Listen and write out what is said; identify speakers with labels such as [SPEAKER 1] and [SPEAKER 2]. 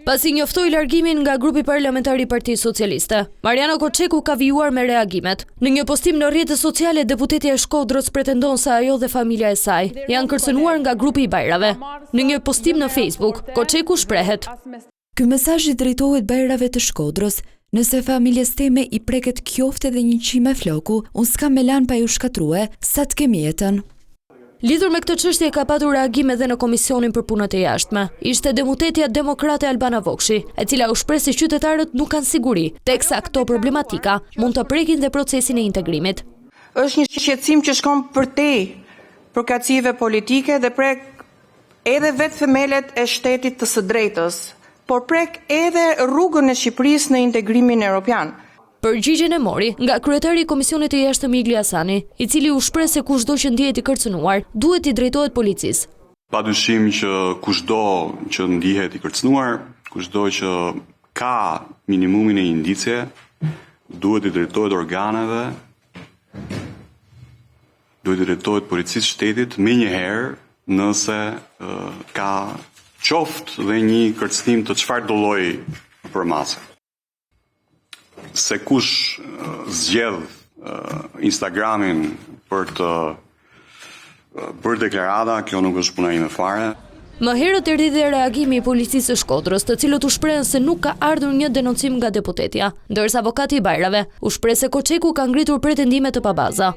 [SPEAKER 1] Pasi njoftoi largimin nga grupi parlamentar i Partisë Socialiste, Mariana Koçeku ka vijuar me reagimet. Në një postim në rrjetet sociale, deputetja e Shkodrës pretendon se ajo dhe familja e saj janë kërcënuar nga grupi i Bajrave. Në një postim në Facebook, Koçeku shprehet:
[SPEAKER 2] "Ky mesazh i drejtohet Bajrave të Shkodrës. Nëse familjes teme i preket qofte dhe një qime floku, unë s'kam me lan pa ju shkatrue, sa të kemi jetën."
[SPEAKER 1] Lidhur me këtë çështje ka patur reagim edhe në Komisionin për Punët e Jashtme. Ishte deputetja demokrate Albana Vokshi, e cila u shpreh se qytetarët nuk kanë siguri, teksa këto problematika mund të prekin dhe procesin e integrimit.
[SPEAKER 3] Është një shqetësim që shkon përtej përkatësive politike dhe prek edhe vetë themelet e shtetit të së drejtës, por prek edhe rrugën e Shqipërisë në integrimin evropian.
[SPEAKER 1] Përgjigjen e mori nga kryetari i Komisionit të Jashtëm Igli Hasani, i cili u shpreh se kushdo që ndihet i kërcënuar duhet i drejtohet policisë.
[SPEAKER 4] Padyshim që kushdo që ndihet i kërcënuar, kushdo që ka minimumin e indicie, duhet i drejtohet organeve, duhet i drejtohet policisë shtetit me njëherë nëse ka qoftë dhe një kërcënim të çfarë do lloji për masë. Se kush zgjedh Instagramin për të bërë deklarata, kjo nuk është puna ime fare.
[SPEAKER 1] Më herët erdhi dhe reagimi i policisë së Shkodrës, të cilët u shprehen se nuk ka ardhur një denoncim nga deputetja, ndërsa avokati i Bajrave u shpreh se Koçeku ka ngritur pretendime të pabaza.